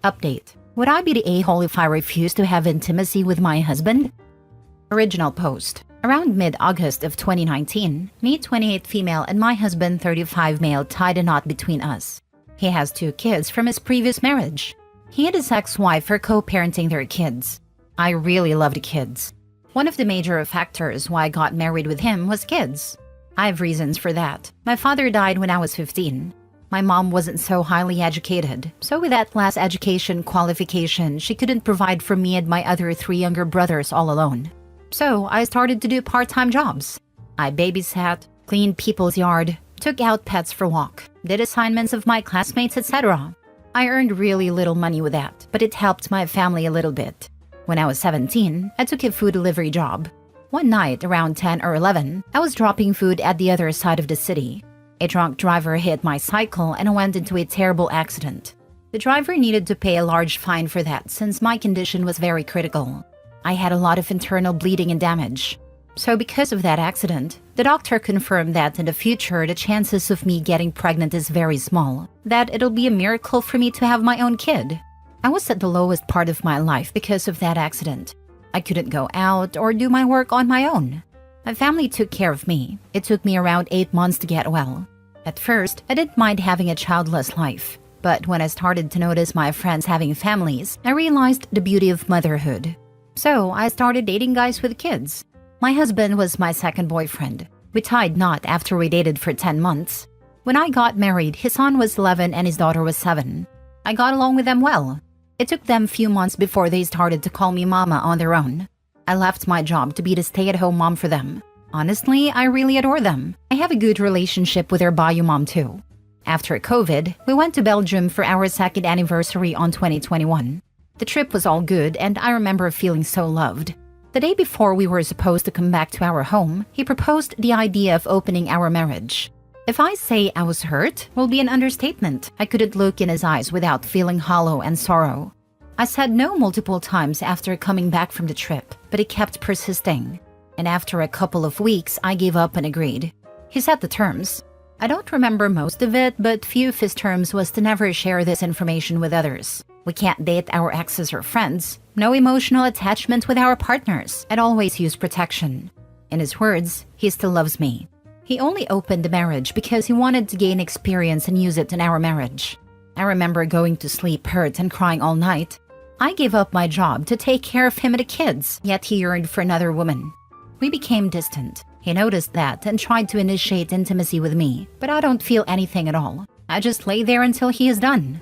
Update. Would I be the a-hole if I refused to have intimacy with my husband? Original post. Around mid-August of 2019, me 28 female and my husband 35 male tied a knot between us. He has 2 kids from his previous marriage. He and his ex-wife are co-parenting their kids. I really love the kids. One of the major factors why I got married with him was kids. I have reasons for that. My father died when I was 15. My mom wasn't so highly educated, so with that last education qualification, she couldn't provide for me and my other 3 younger brothers all alone. So I started to do part-time jobs. I babysat, cleaned people's yard, took out pets for walk, did assignments of my classmates, etc. I earned really little money with that, but it helped my family a little bit. When I was 17, I took a food delivery job. One night, around 10 or 11, I was dropping food at the other side of the city. A drunk driver hit my cycle and I went into a terrible accident. The driver needed to pay a large fine for that since my condition was very critical. I had a lot of internal bleeding and damage. So because of that accident, the doctor confirmed that in the future the chances of me getting pregnant is very small, that it'll be a miracle for me to have my own kid. I was at the lowest part of my life because of that accident. I couldn't go out or do my work on my own. My family took care of me. It took me around 8 months to get well. At first, I didn't mind having a childless life, but when I started to notice my friends having families, I realized the beauty of motherhood. So I started dating guys with kids. My husband was my second boyfriend. We tied knot after we dated for 10 months. When I got married, his son was 11 and his daughter was 7. I got along with them well. It took them a few months before they started to call me mama on their own. I left my job to be the stay-at-home mom for them. Honestly, I really adore them. I have a good relationship with their bio mom too. After COVID, we went to Belgium for our 2nd anniversary on 2021. The trip was all good and I remember feeling so loved. The day before we were supposed to come back to our home, he proposed the idea of opening our marriage. If I say I was hurt, will be an understatement. I couldn't look in his eyes without feeling hollow and sorrow. I said no multiple times after coming back from the trip, but he kept persisting. And after a couple of weeks, I gave up and agreed. He set the terms. I don't remember most of it, but few of his terms was to never share this information with others. We can't date our exes or friends. No emotional attachment with our partners, and always use protection. In his words, he still loves me. He only opened the marriage because he wanted to gain experience and use it in our marriage. I remember going to sleep hurt and crying all night. I gave up my job to take care of him and the kids, yet he yearned for another woman. We became distant. He noticed that and tried to initiate intimacy with me, but I don't feel anything at all. I just lay there until he is done.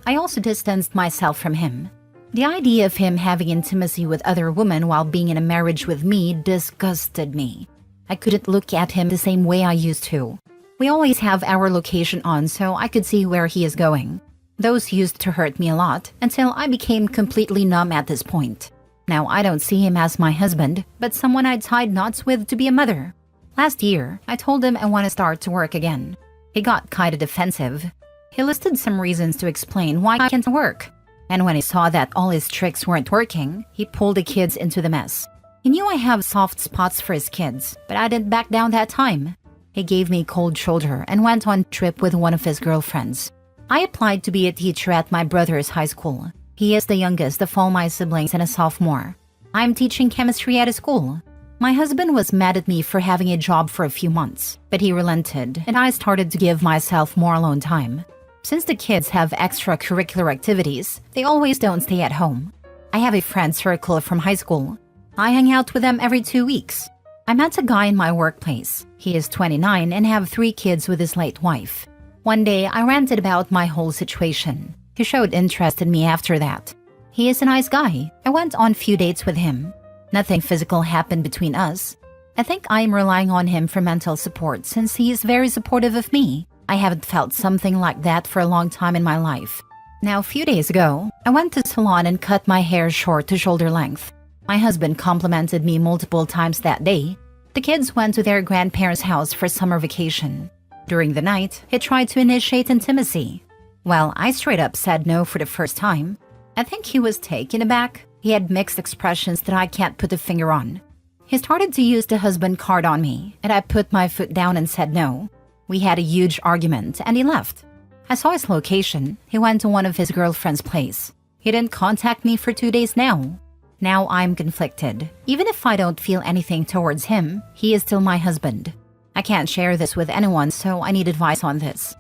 I also distanced myself from him. The idea of him having intimacy with other women while being in a marriage with me disgusted me. I couldn't look at him the same way I used to. We always have our location on so I could see where he is going. Those used to hurt me a lot until I became completely numb at this point. Now I don't see him as my husband, but someone I tied knots with to be a mother. Last year, I told him I want to start to work again. He got kinda defensive. He listed some reasons to explain why I can't work. And when he saw that all his tricks weren't working, he pulled the kids into the mess. He knew I have soft spots for his kids, but I didn't back down that time. He gave me a cold shoulder and went on a trip with one of his girlfriends. I applied to be a teacher at my brother's high school. He is the youngest of all my siblings and a sophomore. I'm teaching chemistry at a school. My husband was mad at me for having a job for a few months, but he relented and I started to give myself more alone time. Since the kids have extracurricular activities, they always don't stay at home. I have a friend circle from high school. I hang out with them every 2 weeks. I met a guy in my workplace. He is 29 and have 3 kids with his late wife. One day, I ranted about my whole situation. He showed interest in me after that. He is a nice guy. I went on few dates with him. Nothing physical happened between us. I think I am relying on him for mental support since he is very supportive of me. I haven't felt something like that for a long time in my life. Now, a few days ago, I went to salon and cut my hair short to shoulder length. My husband complimented me multiple times that day. The kids went to their grandparents' house for summer vacation. During the night, he tried to initiate intimacy. Well, I straight up said no for the first time. I think he was taken aback. He had mixed expressions that I can't put a finger on. He started to use the husband card on me, and I put my foot down and said no. We had a huge argument, and he left. I saw his location. He went to one of his girlfriend's place. He didn't contact me for 2 days now. Now I'm conflicted. Even if I don't feel anything towards him, he is still my husband. I can't share this with anyone, so I need advice on this.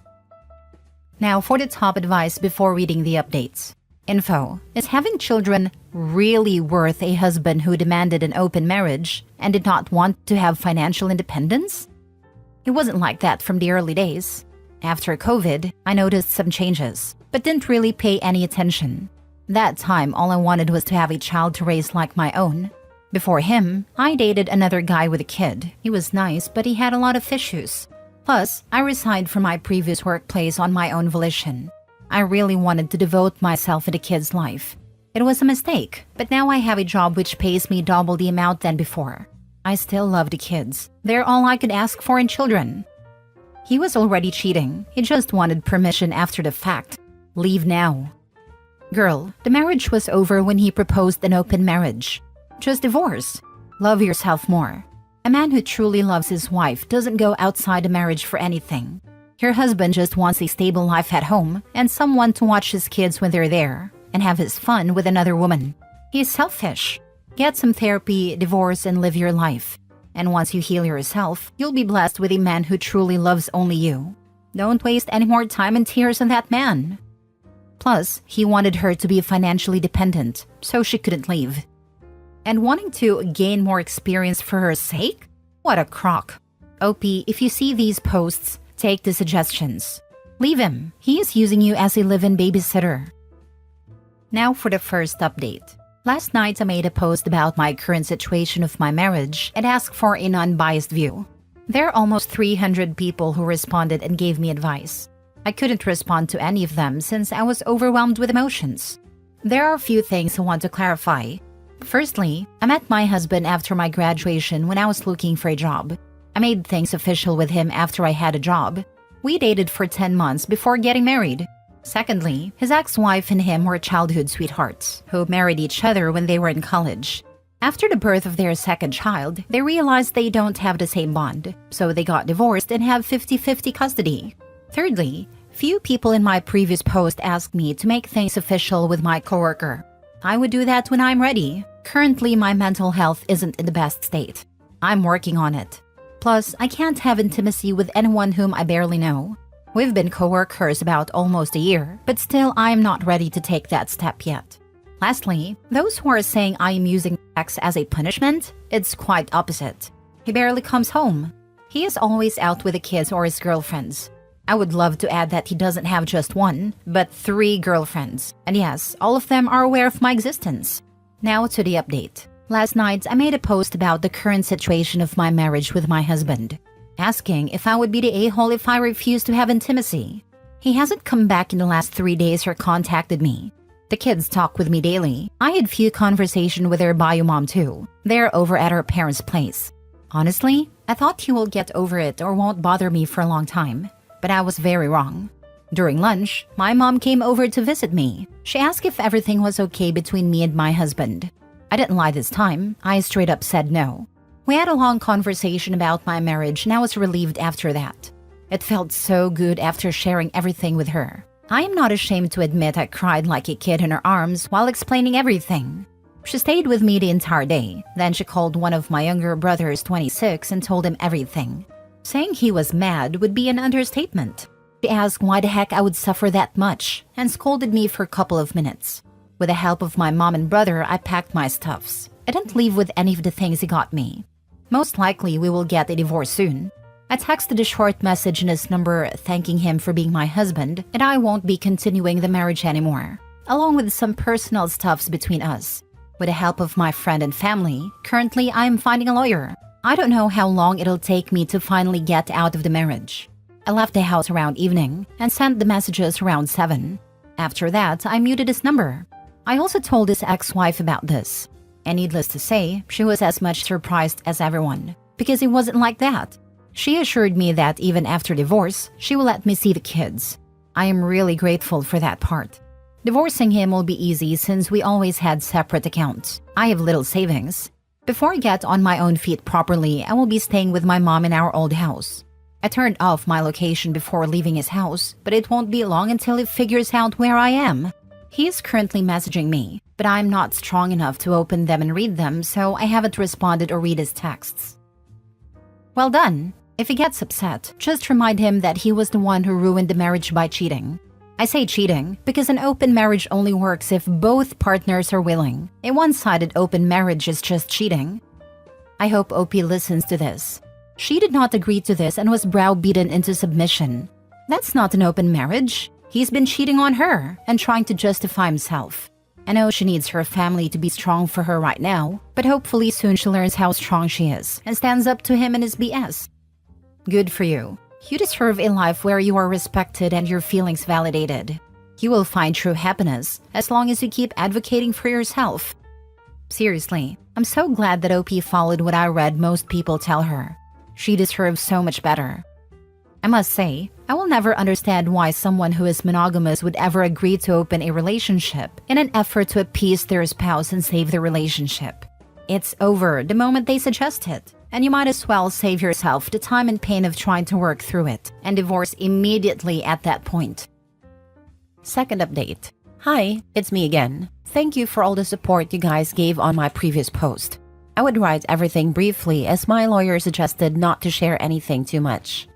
Now for the top advice before reading the updates. Info: is having children really worth a husband who demanded an open marriage and did not want to have financial independence? It wasn't like that from the early days. After COVID, I noticed some changes, but didn't really pay any attention. That time, all I wanted was to have a child to raise like my own. Before him, I dated another guy with a kid. He was nice, but he had a lot of issues. Plus, I resigned from my previous workplace on my own volition. I really wanted to devote myself to the kid's life. It was a mistake, but now I have a job which pays me double the amount than before. I still love the kids. They're all I could ask for in children. He was already cheating. He just wanted permission after the fact. Leave now. Girl, the marriage was over when he proposed an open marriage. Just divorce. Love yourself more. A man who truly loves his wife doesn't go outside a marriage for anything. Your husband just wants a stable life at home and someone to watch his kids when they're there and have his fun with another woman. He's selfish. Get some therapy, divorce, and live your life. And once you heal yourself, you'll be blessed with a man who truly loves only you. Don't waste any more time and tears on that man. Plus, he wanted her to be financially dependent, so she couldn't leave. And wanting to gain more experience for her sake? What a crock. OP, if you see these posts, take the suggestions. Leave him. He is using you as a live-in babysitter. Now for the first update. Last night I made a post about my current situation of my marriage and asked for an unbiased view. There are almost 300 people who responded and gave me advice. I couldn't respond to any of them since I was overwhelmed with emotions. There are a few things I want to clarify. Firstly, I met my husband after my graduation when I was looking for a job. I made things official with him after I had a job. We dated for 10 months before getting married. Secondly, his ex-wife and him were childhood sweethearts who married each other when they were in college. After the birth of their second child, they realized they don't have the same bond, so they got divorced and have 50-50 custody. Thirdly, few people in my previous post asked me to make things official with my coworker. I would do that when I'm ready. Currently, my mental health isn't in the best state. I'm working on it. Plus, I can't have intimacy with anyone whom I barely know. We've been co-workers about almost a year, but still I am not ready to take that step yet. Lastly, those who are saying I am using sex as a punishment, it's quite opposite. He barely comes home. He is always out with the kids or his girlfriends. I would love to add that he doesn't have just one, but 3 girlfriends. And yes, all of them are aware of my existence. Now to the update. Last night, I made a post about the current situation of my marriage with my husband, asking if I would be the a-hole if I refused to have intimacy. He hasn't come back in the last 3 days or contacted me. The kids talk with me daily. I had few conversation with their bio mom too. They're over at our parents' place. Honestly, I thought he will get over it or won't bother me for a long time. But I was very wrong. During lunch, my mom came over to visit me. She asked if everything was okay between me and my husband. I didn't lie this time. I straight up said no. We had a long conversation about my marriage and I was relieved after that. It felt so good after sharing everything with her. I am not ashamed to admit I cried like a kid in her arms while explaining everything. She stayed with me the entire day. Then she called one of my younger brothers, 26, and told him everything. Saying he was mad would be an understatement. She asked why the heck I would suffer that much and scolded me for a couple of minutes. With the help of my mom and brother, I packed my stuffs. I didn't leave with any of the things he got me. Most likely, we will get a divorce soon. I texted a short message in his number thanking him for being my husband, and I won't be continuing the marriage anymore, along with some personal stuffs between us. With the help of my friend and family, currently I am finding a lawyer. I don't know how long it'll take me to finally get out of the marriage. I left the house around evening and sent the messages around 7. After that, I muted his number. I also told his ex-wife about this. And needless to say, she was as much surprised as everyone, because it wasn't like that. She assured me that even after divorce, she will let me see the kids. I am really grateful for that part. Divorcing him will be easy since we always had separate accounts. I have little savings. Before I get on my own feet properly, I will be staying with my mom in our old house. I turned off my location before leaving his house, but it won't be long until he figures out where I am. He is currently messaging me, but I'm not strong enough to open them and read them, so I haven't responded or read his texts. Well done. If he gets upset, just remind him that he was the one who ruined the marriage by cheating. I say cheating because an open marriage only works if both partners are willing. A one-sided open marriage is just cheating. I hope OP listens to this. She did not agree to this and was browbeaten into submission. That's not an open marriage. He's been cheating on her and trying to justify himself. I know she needs her family to be strong for her right now, but hopefully soon she learns how strong she is and stands up to him and his BS. Good for you. You deserve a life where you are respected and your feelings validated. You will find true happiness as long as you keep advocating for yourself. Seriously, I'm so glad that OP followed what I read most people tell her. She deserves so much better. I must say, I will never understand why someone who is monogamous would ever agree to open a relationship in an effort to appease their spouse and save the relationship. It's over the moment they suggest it, and you might as well save yourself the time and pain of trying to work through it and divorce immediately at that point. Second update. Hi, it's me again. Thank you for all the support you guys gave on my previous post. I would write everything briefly as my lawyer suggested not to share anything too much.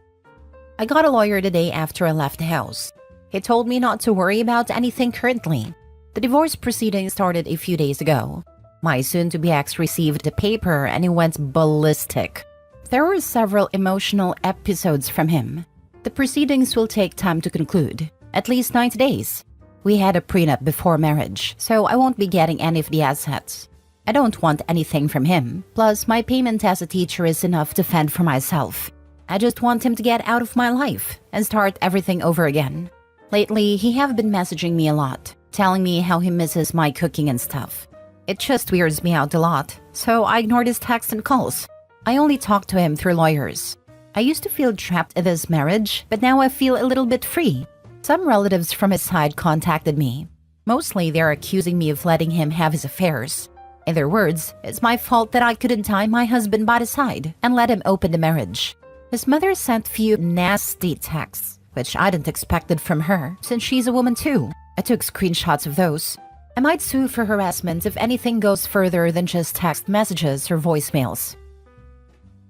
I got a lawyer the day after I left the house. He told me not to worry about anything currently. The divorce proceedings started a few days ago. My soon-to-be ex received the paper and he went ballistic. There were several emotional episodes from him. The proceedings will take time to conclude, at least 90 days. We had a prenup before marriage, so I won't be getting any of the assets. I don't want anything from him, plus my payment as a teacher is enough to fend for myself. I just want him to get out of my life and start everything over again. Lately, he have been messaging me a lot, telling me how he misses my cooking and stuff. It just weirds me out a lot, so I ignored his texts and calls. I only talk to him through lawyers. I used to feel trapped in this marriage, but now I feel a little bit free. Some relatives from his side contacted me. Mostly they're accusing me of letting him have his affairs. In their words, it's my fault that I couldn't tie my husband by the side and let him open the marriage. His mother sent few nasty texts, which I didn't expected from her since she's a woman too. I took screenshots of those. I might sue for harassment if anything goes further than just text messages or voicemails.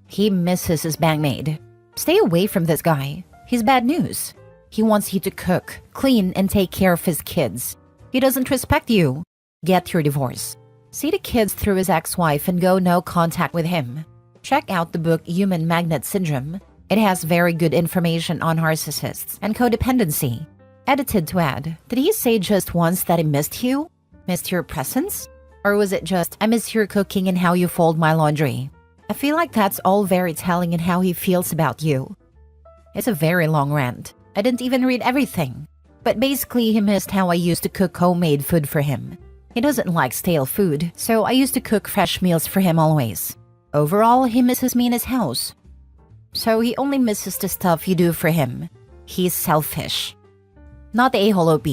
He misses his bangmaid. Stay away from this guy. He's bad news. He wants you to cook, clean, and take care of his kids. He doesn't respect you. Get your divorce. See the kids through his ex-wife and go no contact with him. Check out the book Human Magnet Syndrome. It has very good information on narcissists and codependency. Edited to add, did he say just once that he missed you? Missed your presence? Or was it just, I miss your cooking and how you fold my laundry? I feel like that's all very telling in how he feels about you. It's a very long rant. I didn't even read everything. But basically he missed how I used to cook homemade food for him. He doesn't like stale food, so I used to cook fresh meals for him always. Overall, he misses me in his house. So he only misses the stuff you do for him. He's selfish. Not the a-hole OP.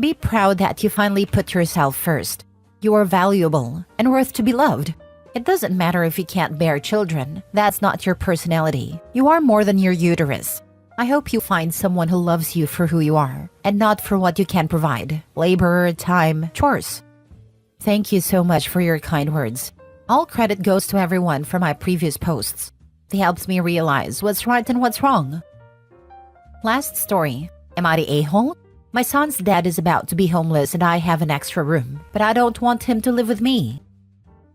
Be proud that you finally put yourself first. You are valuable and worth to be loved. It doesn't matter if you can't bear children. That's not your personality. You are more than your uterus. I hope you find someone who loves you for who you are and not for what you can provide. Labor, time, chores. Thank you so much for your kind words. All credit goes to everyone for my previous posts. It helps me realize what's right and what's wrong. Last story. Am I the a-hole? My son's dad is about to be homeless and I have an extra room, but I don't want him to live with me.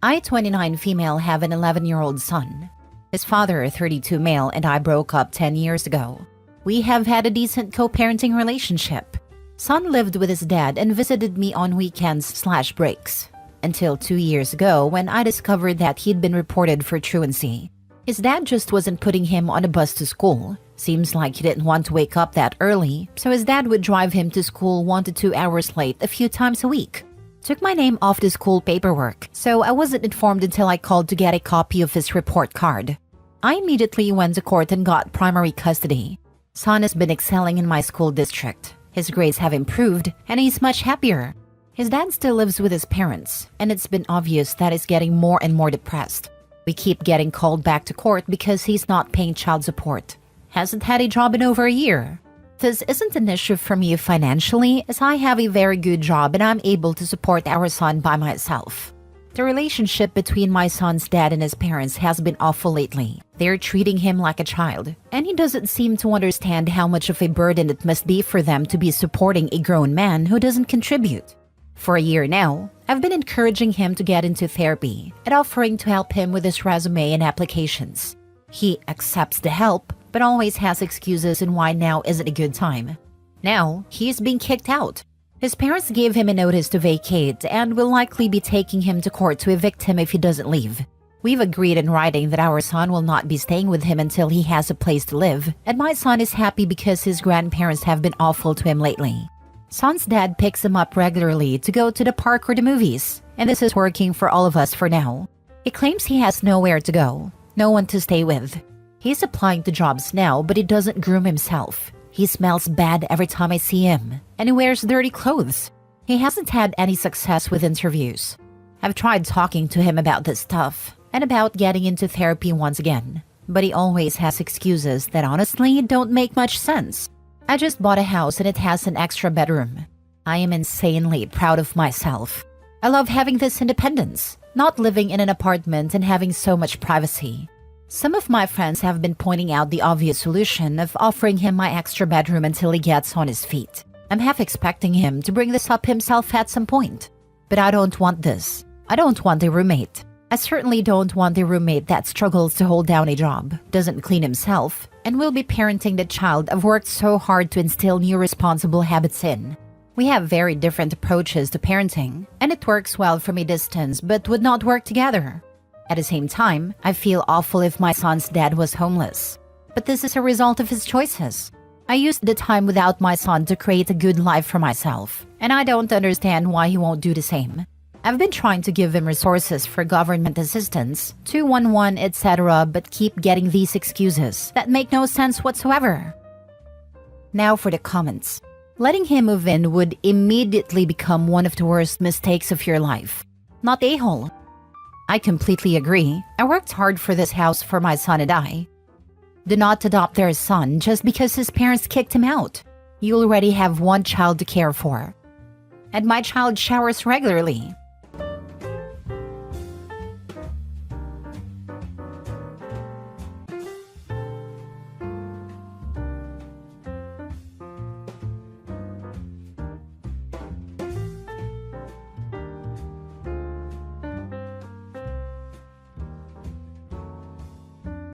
I, 29 female, have an 11-year-old son. His father, 32 male, and I broke up 10 years ago. We have had a decent co-parenting relationship. Son lived with his dad and visited me on weekends/breaks. Until 2 years ago when I discovered that he'd been reported for truancy. His dad just wasn't putting him on a bus to school. Seems like he didn't want to wake up that early, so his dad would drive him to school 1 to 2 hours late a few times a week. Took my name off the school paperwork, so I wasn't informed until I called to get a copy of his report card. I immediately went to court and got primary custody. Son has been excelling in my school district. His grades have improved, and he's much happier. His dad still lives with his parents, and it's been obvious that he's getting more and more depressed. We keep getting called back to court because he's not paying child support. Hasn't had a job in over a year. This isn't an issue for me financially, as I have a very good job and I'm able to support our son by myself. The relationship between my son's dad and his parents has been awful lately. They're treating him like a child, and he doesn't seem to understand how much of a burden it must be for them to be supporting a grown man who doesn't contribute. For a year now, I've been encouraging him to get into therapy and offering to help him with his resume and applications. He accepts the help, but always has excuses on why now isn't a good time. Now, he is being kicked out. His parents gave him a notice to vacate and will likely be taking him to court to evict him if he doesn't leave. We've agreed in writing that our son will not be staying with him until he has a place to live, and my son is happy because his grandparents have been awful to him lately. Son's dad picks him up regularly to go to the park or the movies, and this is working for all of us for now. He claims he has nowhere to go, no one to stay with. He's applying to jobs now, but he doesn't groom himself. He smells bad every time I see him, and he wears dirty clothes. He hasn't had any success with interviews. I've tried talking to him about this stuff, and about getting into therapy once again, but he always has excuses that honestly don't make much sense. I just bought a house and it has an extra bedroom. I am insanely proud of myself. I love having this independence, not living in an apartment and having so much privacy. Some of my friends have been pointing out the obvious solution of offering him my extra bedroom until he gets on his feet. I'm half expecting him to bring this up himself at some point. But I don't want this. I don't want a roommate. I certainly don't want a roommate that struggles to hold down a job, doesn't clean himself, and will be parenting the child I've worked so hard to instill new responsible habits in. We have very different approaches to parenting, and it works well from a distance but would not work together. At the same time, I feel awful if my son's dad was homeless. But this is a result of his choices. I used the time without my son to create a good life for myself, and I don't understand why he won't do the same. I've been trying to give him resources for government assistance, 211, etc., but keep getting these excuses that make no sense whatsoever. Now for the comments. Letting him move in would immediately become one of the worst mistakes of your life. Not a-hole. I completely agree. I worked hard for this house for my son and I. Do not adopt their son just because his parents kicked him out. You already have one child to care for. And my child showers regularly.